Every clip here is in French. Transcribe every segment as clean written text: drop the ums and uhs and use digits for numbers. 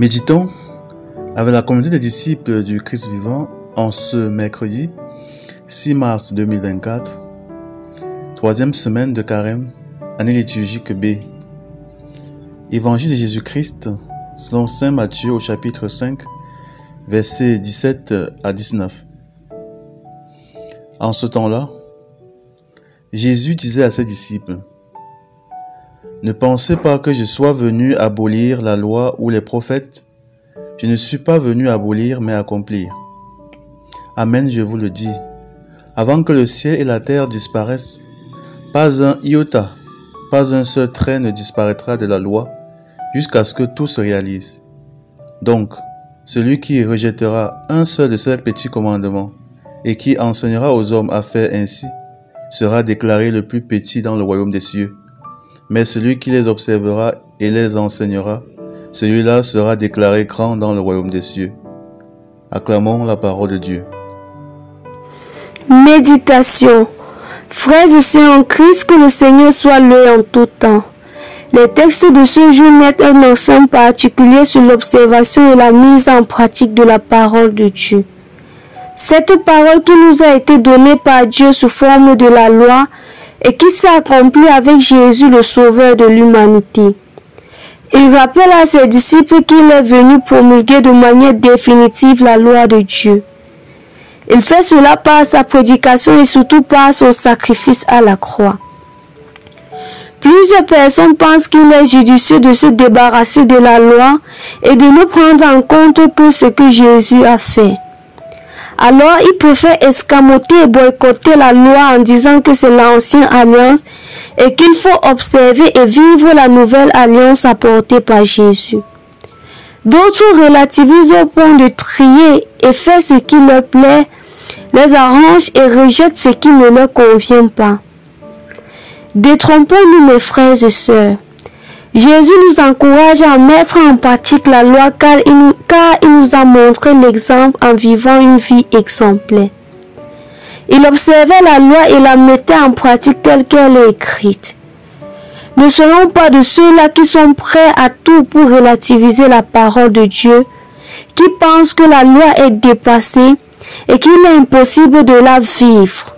Méditons avec la communauté des disciples du Christ vivant en ce mercredi 6 mars 2024, troisième semaine de Carême, année liturgique B. Évangile de Jésus-Christ selon saint Matthieu au chapitre 5, versets 17 à 19. En ce temps-là, Jésus disait à ses disciples: « Ne pensez pas que je sois venu abolir la loi ou les prophètes. Je ne suis pas venu abolir, mais accomplir. Amen, je vous le dis. Avant que le ciel et la terre disparaissent, pas un iota, pas un seul trait ne disparaîtra de la loi, jusqu'à ce que tout se réalise. Donc, celui qui rejettera un seul de ces petits commandements et qui enseignera aux hommes à faire ainsi, sera déclaré le plus petit dans le royaume des cieux. Mais celui qui les observera et les enseignera, celui-là sera déclaré grand dans le royaume des cieux. » Acclamons la parole de Dieu. Méditation. Frères et sœurs en Christ, que le Seigneur soit loué en tout temps. Les textes de ce jour mettent un accent particulier sur l'observation et la mise en pratique de la parole de Dieu. Cette parole qui nous a été donnée par Dieu sous forme de la loi et qui s'est accomplie avec Jésus, le Sauveur de l'humanité. Il rappelle à ses disciples qu'il est venu promulguer de manière définitive la loi de Dieu. Il fait cela par sa prédication et surtout par son sacrifice à la croix. Plusieurs personnes pensent qu'il est judicieux de se débarrasser de la loi et de ne prendre en compte que ce que Jésus a fait. Alors, ils préfèrent escamoter et boycotter la loi en disant que c'est l'ancienne alliance et qu'il faut observer et vivre la nouvelle alliance apportée par Jésus. D'autres relativisent au point de trier et faire ce qui leur plaît, les arrange et rejettent ce qui ne leur convient pas. Détrompons-nous, mes frères et sœurs. Jésus nous encourage à mettre en pratique la loi car il nous a montré l'exemple en vivant une vie exemplaire. Il observait la loi et la mettait en pratique telle qu'elle est écrite. Ne soyons pas de ceux-là qui sont prêts à tout pour relativiser la parole de Dieu, qui pensent que la loi est dépassée et qu'il est impossible de la vivre.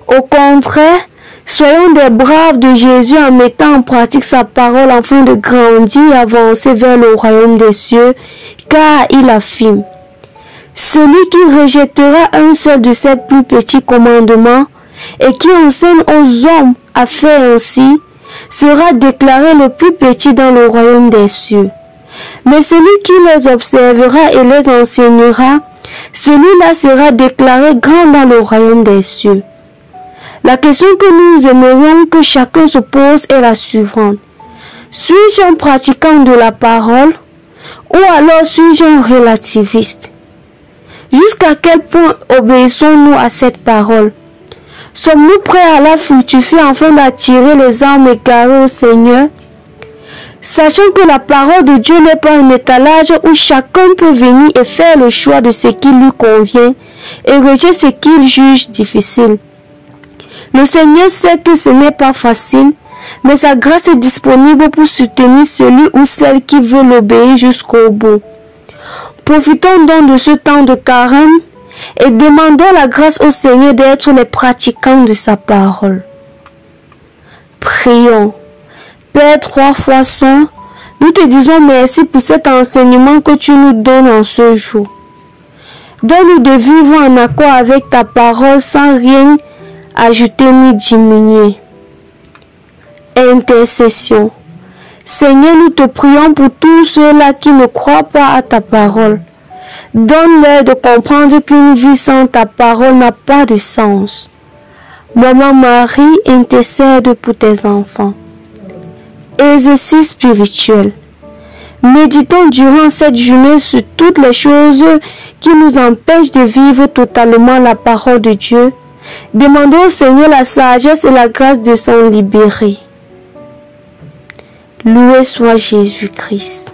Au contraire, soyons des braves de Jésus en mettant en pratique sa parole afin de grandir et avancer vers le royaume des cieux, car il affirme: « Celui qui rejettera un seul de ces plus petits commandements et qui enseigne aux hommes à faire ainsi, sera déclaré le plus petit dans le royaume des cieux. Mais celui qui les observera et les enseignera, celui-là sera déclaré grand dans le royaume des cieux. » La question que nous aimerions que chacun se pose est la suivante. Suis-je un pratiquant de la parole ou alors suis-je un relativiste? Jusqu'à quel point obéissons-nous à cette parole? Sommes-nous prêts à la fructifier afin d'attirer les âmes égarées au Seigneur? Sachant que la parole de Dieu n'est pas un étalage où chacun peut venir et faire le choix de ce qui lui convient et rejeter ce qu'il juge difficile. Le Seigneur sait que ce n'est pas facile, mais sa grâce est disponible pour soutenir celui ou celle qui veut l'obéir jusqu'au bout. Profitons donc de ce temps de carême et demandons la grâce au Seigneur d'être les pratiquants de sa parole. Prions. Père 3 fois saint, nous te disons merci pour cet enseignement que tu nous donnes en ce jour. Donne-nous de vivre en accord avec ta parole sans rien ajouter ni diminuer. Intercession. Seigneur, nous te prions pour tous ceux-là qui ne croient pas à ta parole. Donne-leur de comprendre qu'une vie sans ta parole n'a pas de sens. Maman Marie, intercède pour tes enfants. Exercice spirituel. Méditons durant cette journée sur toutes les choses qui nous empêchent de vivre totalement la parole de Dieu. Demandons au Seigneur la sagesse et la grâce de s'en libérer. Loué soit Jésus-Christ.